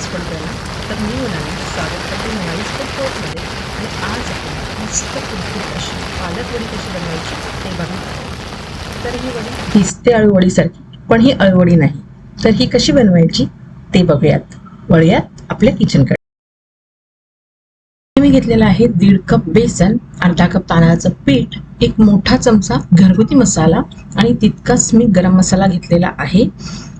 पाऊस पडतोय ना, तर मी म्हणाले स्वागत करते मनालीच फूड कोर्टमध्ये. आणि आज आपण मस्त कुरकुरीत अशी पालक वडी कशी बनवायची ते बघणार आहोत. तर ही वडी दिसते अळूवडीसारखी, पण ही अळूवडी नाही. तर ही कशी बनवायची ते बघूयात. वळूयात आपल्या किचनकडे. मी घेतलेला आहे 1.5 कप बेसन, अर्धा कप तांदळाचं पीठ, एक मोठा चमचा घरगुती मसाला आणि तितकाच मी गरम मसाला घेतलेला आहे,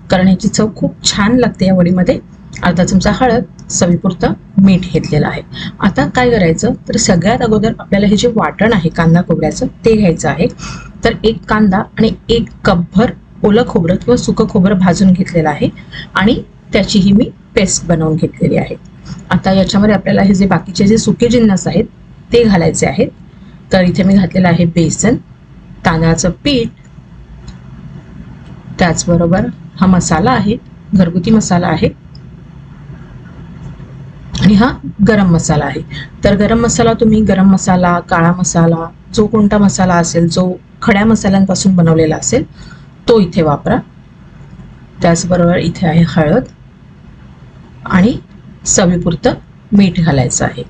कारण याची चव खूप छान लागते या वडीमध्ये. अर्धा चमचा हळद, चवीपुरतं मीठ घेतलेलं आहे. आता काय करायचं तर सगळ्यात अगोदर आपल्याला हे जे वाटण आहे कांदा खोबऱ्याचं ते घ्यायचं आहे. तर एक कांदा आणि 1 कपभर ओलं खोबरं किंवा सुकं खोबरं भाजून घेतलेलं आहे आणि त्याचीही मी पेस्ट बनवून घेतलेली आहे. आता याच्यामध्ये आपल्याला हे जे बाकीचे जे सुके जिन्नस आहेत ते घालायचे आहेत. तर इथे मी घातलेलं आहे बेसन, तांदळाचं पीठ, त्याचबरोबर हा मसाला आहे, घरगुती मसाला आहे आणि हा गरम मसाला आहे. तर गरम मसाला तुम्ही गरम मसाला, काळा मसाला, जो कोणता मसाला असेल जो खड्या मसाल्यांपासून बनवलेला असेल तो इथे वापरा. त्याचबरोबर इथे आहे हळद आणि चवीपुरतं मीठ घालायचं आहे.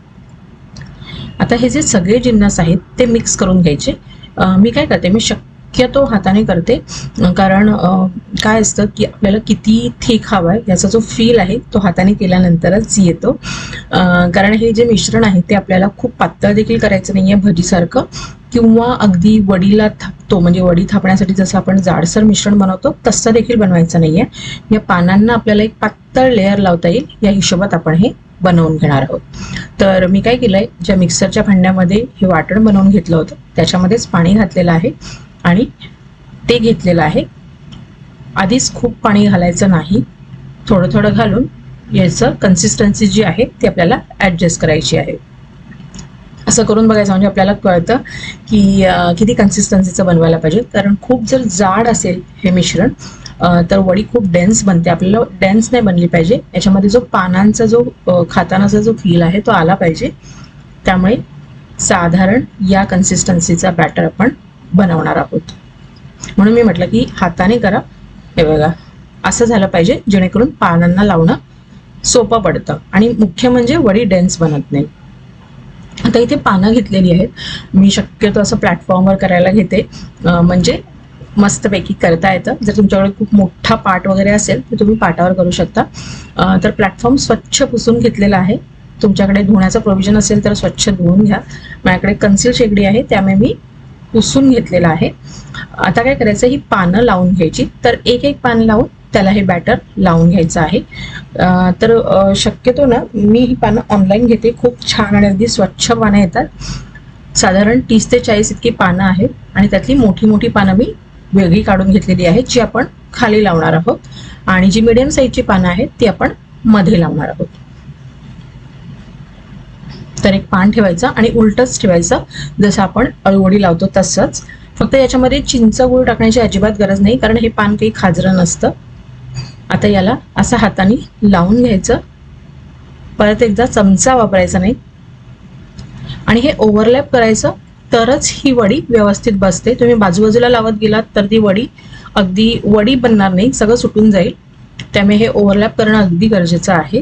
आता हे जे सगळे जिन्नस आहेत ते मिक्स करून घ्यायचे. मी काय करते, मी शक्यतो हाताने करते, कारण काय असतं की आपल्याला किती थिक हवा आहे याचा जो फील आहे तो हाताने केल्यानंतरच येतो. कारण हे जे मिश्रण आहे ते आपल्याला खूप पातळ देखील करायचं नाही आहे भजीसारखं, किंवा अगदी वडीला थापतो म्हणजे वडी थापण्यासाठी जसं आपण जाडसर मिश्रण बनवतो तसं देखील बनवायचं नाही आहे. या पानांना आपल्याला एक पातळ लेअर लावता येईल या हिशोबात आपण हे बनवून घेणार आहोत. तर मी काय केलंय, ज्या मिक्सरच्या भांड्यामध्ये हे वाटण बनवून घेतलं होतं त्याच्यामध्येच पाणी घातलेलं आहे आणि ते घेतलेलं आहे. आधीच खूप पाणी घालायचं नाही, थोडं थोडं घालून याचं कन्सिस्टन्सी जी आहे ती आपल्याला ॲडजस्ट करायची आहे. असं करून बघायचं म्हणजे आपल्याला कळतं की किती कन्सिस्टन्सीचं बनवायला पाहिजे. कारण खूप जर जाड असेल हे मिश्रण तर वडी खूप डेन्स बनते. आपल्याला डेन्स नाही बनली पाहिजे, याच्यामध्ये जो पानांचा जो खातानाचा जो फील आहे तो आला पाहिजे. त्यामुळे साधारण या कन्सिस्टन्सीचा बॅटर आपण बनवणार आहोत. म्हणून मी म्हटलं की हाताने करा. हे बघा असं झालं पाहिजे जेणेकरून पानांना लावणं सोपं पडतं आणि मुख्य म्हणजे वडी डेन्स बनत नाही. आता इथे पानं घेतलेली आहेत. मी शक्यतो असं प्लॅटफॉर्मवर करायला घेते, म्हणजे मस्तपैकी करता येतं. जर तुमच्याकडे खूप मोठा पाट वगैरे असेल तर तुम्ही पाटावर करू शकता. तर प्लॅटफॉर्म स्वच्छ पुसून घेतलेला आहे. तुमच्याकडे धुण्याचं प्रोव्हिजन असेल तर स्वच्छ धुवून घ्या. माझ्याकडे कन्सील शेगडी आहे त्यामुळे मी पुसून घेतलेलं आहे. आता काय करायचं, ही पानं लावून घ्यायची. तर एक एक पान लावून त्याला हे बॅटर लावून घ्यायचं आहे. तर शक्यतो ना मी ही पानं ऑनलाईन घेते, खूप छान आणि अगदी स्वच्छ पानं येतात. साधारण 30 ते 40 इतकी पानं आहेत आणि त्यातली मोठी मोठी पानं मी वेगळी काढून घेतलेली आहे जी आपण खाली लावणार आहोत, आणि जी मिडियम साईजची पानं आहेत ती आपण मध्ये लावणार आहोत. तर एक पान ठेवायचं आणि उलटच ठेवायचं जसं आपण अळूवडी लावतो तसंच. फक्त याच्यामध्ये चिंच गूळ टाकण्याची अजिबात गरज नाही, कारण हे पान काही खाजरं नसतं. आता याला असं हाताने लावून घ्यायचं. परत एकदा चमचा वापरायचा नाही आणि हे ओव्हरलॅप करायचं, तरच ही वडी व्यवस्थित बसते. तुम्ही बाजूबाजूला लावत गेलात तर ती वडी अगदी वडी बनणार नाही, सगळं सुटून जाईल. त्यामुळे हे ओव्हरलॅप करणं अगदी गरजेचं आहे.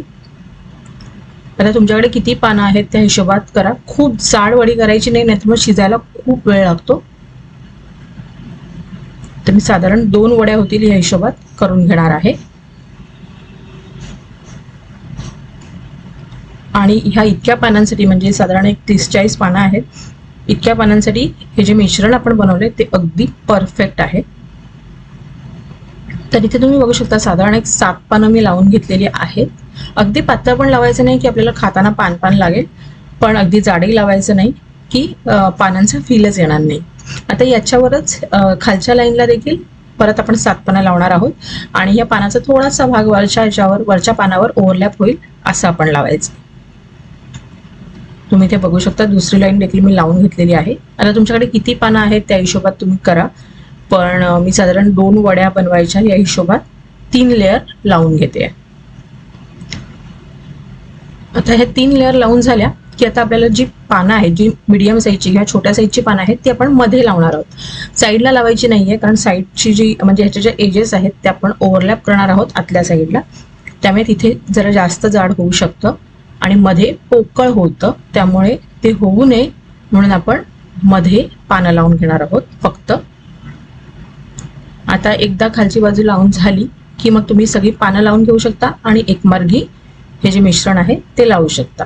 आता तुमच्याकडे किती पानं आहेत त्या हिशोबात करा. खूप जाड वडी करायची नाही, नाहीतर मग शिजायला खूप वेळ लागतो. तर मी साधारण 2 वड्या होतील या हिशोबात करून घेणार आहे. आणि ह्या इतक्या पानांसाठी म्हणजे साधारण एक 30-40 पानं आहेत, इतक्या पानांसाठी हे जे मिश्रण आपण बनवले ते अगदी परफेक्ट आहे. तर इथे तुम्ही बघू शकता साधारण एक 7 पानं मी लावून घेतलेली आहेत. अगदी पातळ पण लावायचं नाही की आपल्याला खाताना पान पान लागेल, पण अगदी जाडही लावायचं नाही की पानांचा फीलच येणार नाही. आता याच्यावरच खालच्या लाईनला देखील परत आपण 7 पानं लावणार आहोत आणि या पानाचा थोडासा भाग वरच्या पानावर ओव्हरलॅप होईल असं आपण लावायचं. तुम्ही इथे बघू शकता दुसरी लाईन देखील मी लावून घेतलेली आहे. आता तुमच्याकडे किती पानं आहेत त्या हिशोबात तुम्ही करा, पण मी साधारण 2 वड्या बनवायच्या या हिशोबात 3 लेअर लावून घेते. आता हे 3 लेअर लावून झाल्या की आता आपल्याला जी पानं आहेत, जी मीडियम साईजची किंवा छोट्या साईजची पानं आहेत ती आपण मध्ये लावणार आहोत. साईडला लावायची नाहीये, कारण साईडची जी म्हणजे ह्याच्या ज्या एजेस आहेत त्या आपण ओव्हरलॅप करणार आहोत आतल्या साईडला. त्यामुळे तिथे जरा जास्त जाड होऊ शकतं आणि मध्ये पोकळ होतं, त्यामुळे ते होऊ नये म्हणून आपण मध्ये पानं लावून घेणार आहोत फक्त. आता एकदा खालची बाजू लावून झाली की मग तुम्ही सगळी पानं लावून घेऊ शकता आणि एकमार्गी हे जे मिश्रण आहे ते लावू शकता.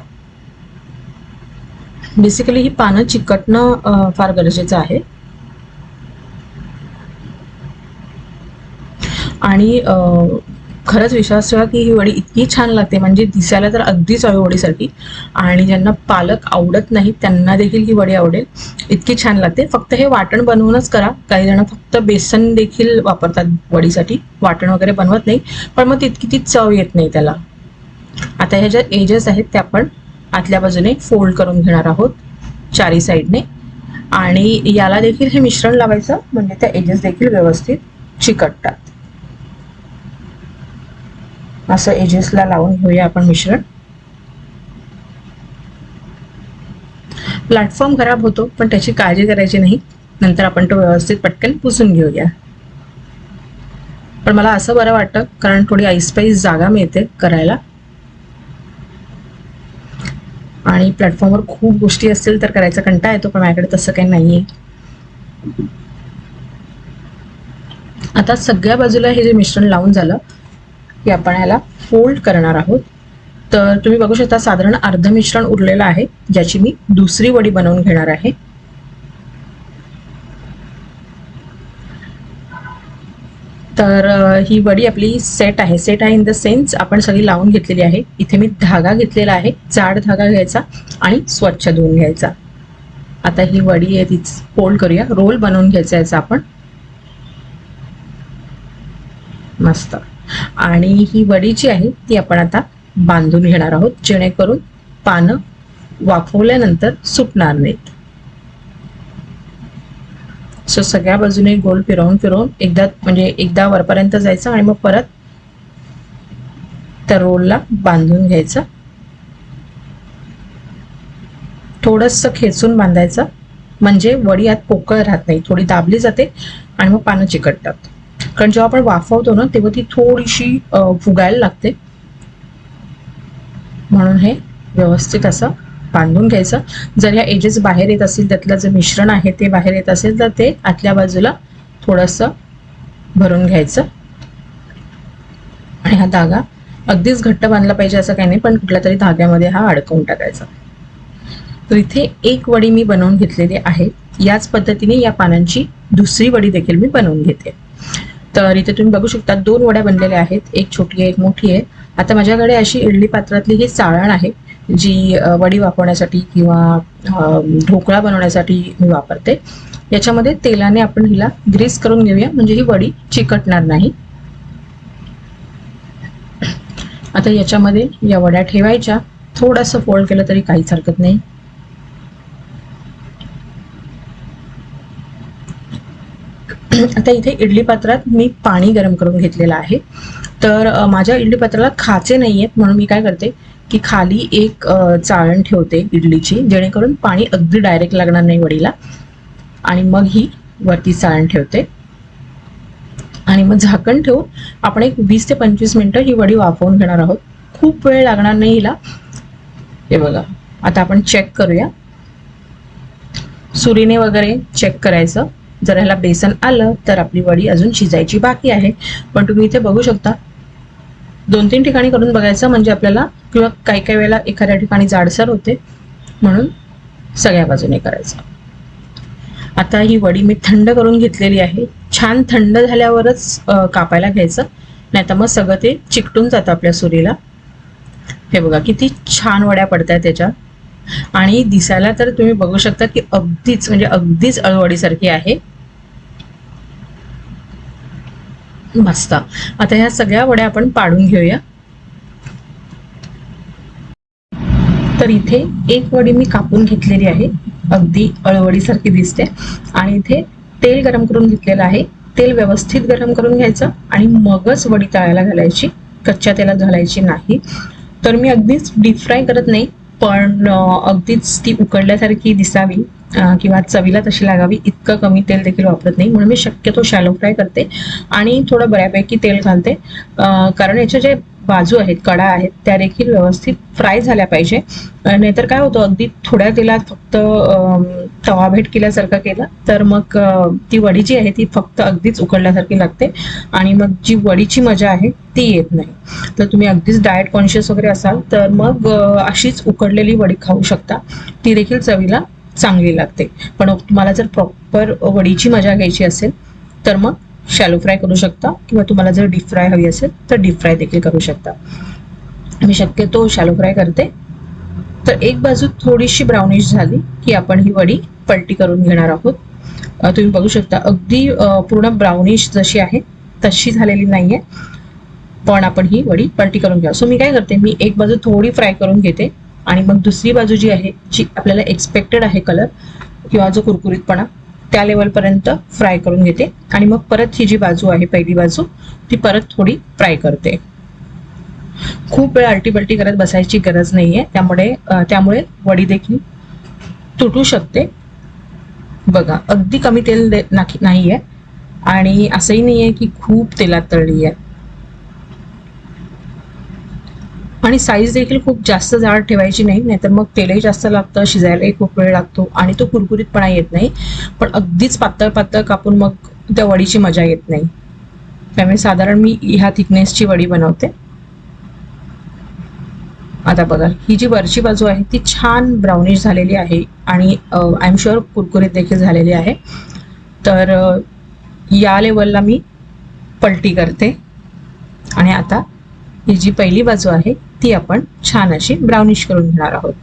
बेसिकली ही पानं चिकटणं फार गरजेचं आहे. आणि खरंच विश्वास ठेवा की ही वडी इतकी छान लागते, म्हणजे दिसायला तर अगदीच अळूवडीसारखी, आणि ज्यांना पालक आवडत नाही त्यांना देखील ही वडी आवडेल, इतकी छान लागते. फक्त हे वाटण बनवूनच करा. काही जण फक्त बेसन देखील वापरतात वडीसाठी, वाटण वगैरे बनवत नाही, पण मग तितकी ती चव येत नाही त्याला. आता ह्या ज्या एजेस आहेत त्या आपण आतल्या बाजूने फोल्ड करून घेणार आहोत चारी साईडने, आणि याला देखील हे मिश्रण लावायचं म्हणजे त्या एजेस देखील व्यवस्थित चिकटतात. असं एजेसला लावून घेऊया आपण मिश्रण. प्लॅटफॉर्म खराब होतो पण त्याची काळजी करायची नाही, नंतर आपण तो व्यवस्थित पटकन पुसून घेऊया. पण मला असं बरं वाटतं कारण थोडी ऐसपैस जागा मिळते करायला, आणि प्लॅटफॉर्मवर खूप गोष्टी असतील तर करायचा कंटाळा येतो, पण माझ्याकडे तसं काही नाहीये. आता सगळ्या बाजूला हे जे मिश्रण लावून झालं की आपण याला फोल्ड करणार आहोत. तर तुम्ही बघू शकता साधारण अर्ध मिश्रण उरलेलं आहे, ज्याची मी दुसरी वडी बनवून घेणार आहे. तर ही वडी आपली सेट आहे. सेट आहे इन द सेन्स आपण सगळी लावून घेतलेली आहे. इथे मी धागा घेतलेला आहे, जाड धागा घ्यायचा आणि स्वच्छ धुवून घ्यायचा. आता ही वडी आहे ती फोल्ड करूया, रोल बनवून घ्यायचा याचा आपण मस्त. आणि ही वडी जी आहे ती आपण आता बांधून घेणार आहोत, जेणेकरून पानं वाफवल्यानंतर सुटणार नाहीत. सो सगळ्या बाजूने गोल फिरवून फिरवून एकदा वरपर्यंत जायचं आणि मग परत त्या रोलला बांधून घ्यायचं. थोडंसं खेचून बांधायचं म्हणजे वडी आत पोकळ राहत नाही, थोडी दाबली जाते आणि मग पानं चिकटतात. कारण जेव्हा आपण वाफवतो ना तेव्हा ती थोडीशी फुगायला लागते, म्हणून हे व्यवस्थित असं बांधून घ्यायचं. जर ह्या एजेस बाहेर येत असतील, त्यातलं जे मिश्रण आहे ते बाहेर येत असेल तर ते आतल्या बाजूला थोडंसं भरून घ्यायचं. आणि हा धागा अगदीच घट्ट बांधला पाहिजे असं काही नाही, पण कुठल्या तरी धाग्यामध्ये हा अडकवून टाकायचा. तर इथे एक वडी मी बनवून घेतलेली आहे. याच पद्धतीने या पानांची दुसरी वडी देखील मी बनवून घेते. तर इथे तुम्ही बघू शकता 2 वड्या बनलेल्या आहेत, एक छोटी आहे एक मोठी आहे. आता माझ्याकडे अशी इडली पात्रातली ही चाळण आहे जी वडी वाफवण्यासाठी किंवा ढोकळा बनवण्यासाठी मी वापरते. याच्यामध्ये तेलाने आपण हिला ग्रीस करून घेऊया म्हणजे ही वडी चिकटणार नाही. आता याच्यामध्ये या वड्या ठेवायच्या, थोडंसं फोल्ड केलं तरी काहीच हरकत नाही. आता इथे इडली पात्रात मी पाणी गरम करून घेतलेलं आहे. तर माझ्या इडली पात्राला खाचे नाही आहेत, म्हणून मी काय करते की खाली एक चाळण ठेवते इडलीची, जेणेकरून पाणी अगदी डायरेक्ट लागणार नाही वडीला, आणि मग ही वरती चाळण ठेवते आणि मग झाकण ठेवून आपण एक 20 ते 25 मिनिटं ही वडी वाफवून घेणार आहोत. खूप वेळ लागणार नाही हिला. हे बघा, आता आपण चेक करूया, सुरीने वगैरे चेक करायचं. जर ह्याला बेसन आलं तर आपली वडी अजून शिजायची बाकी आहे. पण तुम्ही इथे बघू शकता 2-3 ठिकाणी करून बघायचं, म्हणजे आपल्याला, किंवा काही काही वेळेला एखाद्या ठिकाणी जाडसर होते, म्हणून सगळ्या बाजूने करायचं. आता ही वडी मी थंड करून घेतलेली आहे. छान थंड झाल्यावरच कापायला घ्यायचं, नाही तर मग सगळं ते चिकटून जातं आपल्या सुरीला. हे बघा किती छान वड्या पडतायत त्याच्या, आणि दिसायला तर तुम्ही बघू शकता की अगदीच अळूवडीसारखी आहे. मस्त. आता ह्या सगळ्या वड्या आपण पाडून घेऊया. तर इथे एक वडी मी कापून घेतलेली आहे, अगदी अळूवडीसारखी दिसते. आणि इथे तेल गरम करून घेतलेलं आहे. तेल व्यवस्थित गरम करून घ्यायचं आणि मगच वडी तळायला घालायची, कच्च्या तेलात घालायची नाही. तर मी अगदीच डीप फ्राय करत नाही, पण अगदीच ती उकडल्यासारखी दिसावी किंवा चवीला तशी लागावी इतकं कमी तेल देखील वापरत नाही, म्हणून मी शक्यतो शॅलो फ्राय करते आणि थोडं बऱ्यापैकी तेल घालते. कारण याचे जे बाजू आहेत, कडा आहेत, त्या देखील व्यवस्थित फ्राय झाल्या पाहिजे. नाहीतर काय होतं, अगदी थोड्या तेलात फक्त तवा भेट केल्यासारखं केलं तर मग ती वडी जी आहे ती फक्त अगदीच उकडल्यासारखी लागते आणि मग जी वडीची मजा आहे ती येत नाही. तर तुम्ही अगदीच डाएट कॉन्शियस वगैरे असाल तर मग अशीच उकडलेली वडी खाऊ शकता, ती देखील चवीला चांगली लागते. पण तुम्हाला जर प्रॉपर वडीची मजा घ्यायची असेल तर मग शॅलो फ्राय करू शकता, किंवा तुम्हाला जर डीप फ्राय हवी असेल तर डीप फ्राय देखील करू शकता. मी शक्यतो शॅलो फ्राय करते. तर एक बाजू थोडीशी ब्राउनिश झाली की आपण ही वडी पलटी करून घेणार आहोत. तुम्ही बघू शकता अगदी पूर्ण ब्राउनिश जशी आहे तशी झालेली नाहीये, पण आपण ही वडी पलटी करून घ्या. सो मी काय करते, मी एक बाजू थोडी फ्राय करून घेते आणि मग दुसरी बाजू जी आहे, जी आपल्याला एक्सपेक्टेड आहे कलर किंवा जो कुरकुरीतपणा, त्या लेवलपर्यंत फ्राय करून घेते आणि मग परत ही जी बाजू आहे पहिली बाजू ती परत थोडी फ्राय करते. खूप वेळ आलटीपलटी करत बसायची गरज नाहीये, त्यामुळे वडी देखील तुटू शकते. बघा अगदी कमी तेल नाहीये आणि असंही नाहीये की खूप तेलात तळली आहे. आणि साईज देखील खूप जास्त जाड ठेवायची नाही, नाहीतर मग तेलही जास्त लागतं, शिजायलाही खूप वेळ लागतो आणि तो कुरकुरीतपणा येत नाही. पण अगदीच पातळ पातळ कापून मग त्या वडीची मजा येत नाही. त्यामुळे साधारण मी ह्या थिकनेसची वडी बनवते. आता बघा ही जी वरची बाजू आहे ती छान ब्राउनिश झालेली आहे आणि आय एम शुअर कुरकुरीत देखील झालेली आहे. तर या लेवलला मी पलटी करते आणि आता ही जी पहिली बाजू आहे ती आपण छान अशी ब्राउनिश करून घेणार आहोत.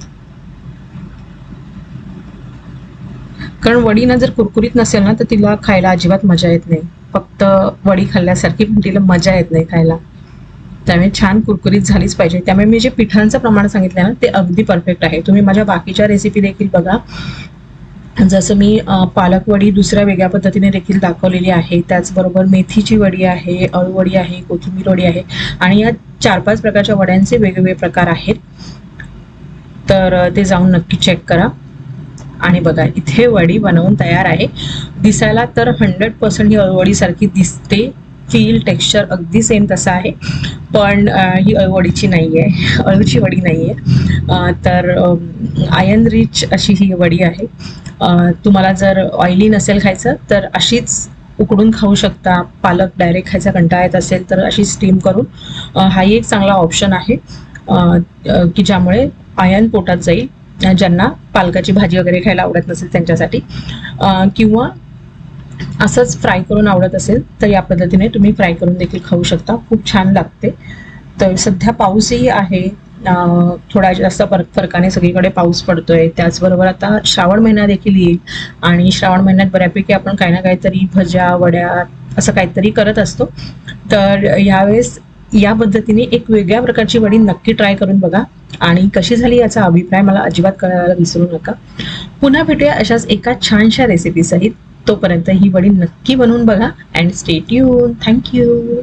कारण वडी ना जर कुरकुरीत नसेल ना तर तिला खायला अजिबात मजा येत नाही. फक्त वडी खाल्ल्यासारखी पण तिला मजा येत नाही खायला. त्यामुळे छान कुरकुरीत झालीच पाहिजे. त्यामुळे मी जे पिठांचं प्रमाण सांगितलं ना ते अगदी परफेक्ट आहे. तुम्ही माझ्या बाकीच्या रेसिपी देखील बघा. जसं मी पालक वडी दुसऱ्या वेगळ्या पद्धतीने देखील दाखवलेली आहे, त्याचबरोबर मेथीची वडी आहे, अळूवडी आहे, कोथिंबीर वडी आहे आणि या 4-5 प्रकारच्या वड्यांचे वेगवेगळे प्रकार आहेत. तर ते जाऊन नक्की चेक करा. आणि बघा इथे वडी बनवून तयार आहे. दिसायला तर 100% ही अळूवडीसारखी दिसते, फील टेक्स्चर अगदी सेम तसं आहे, पण ही अळूवडीची नाही आहे, अळूची वडी नाही आहे. तर आयर्न रिच अशी ही वडी आहे. तुम्हाला जर ऑइली नसेल खायचं तर अशीच उकडून खाऊ शकता. पालक डायरेक्ट खायचा कंटाळा येत असेल तर अशी स्टीम करून हाही एक चांगला ऑप्शन आहे की ज्यामुळे आयर्न पोटात जाईल, ज्यांना पालकाची भाजी वगैरे खायला आवडत नसेल त्यांच्यासाठी. किंवा असंच फ्राय करून आवडत असेल तर या पद्धतीने तुम्ही फ्राय करून देखील खाऊ शकता, खूप छान लागते. तर सध्या पाऊसही आहे, थोडा जास्त फरकाने सगळीकडे पाऊस पडतोय. त्याचबरोबर आता श्रावण महिना देखील येईल आणि श्रावण महिन्यात बऱ्यापैकी आपण काही ना काहीतरी भज्या वड्या असं काहीतरी करत असतो. तर यावेळेस या पद्धतीने एक वेगळ्या प्रकारची वडी नक्की ट्राय करून बघा आणि कशी झाली याचा अभिप्राय मला अजिबात कळायला विसरू नका. पुन्हा भेटूया अशाच एका छानशा रेसिपी सहित. तोपर्यंत ही वडी नक्की बनवून बघा अँड स्टे ट्यून. थँक्यू.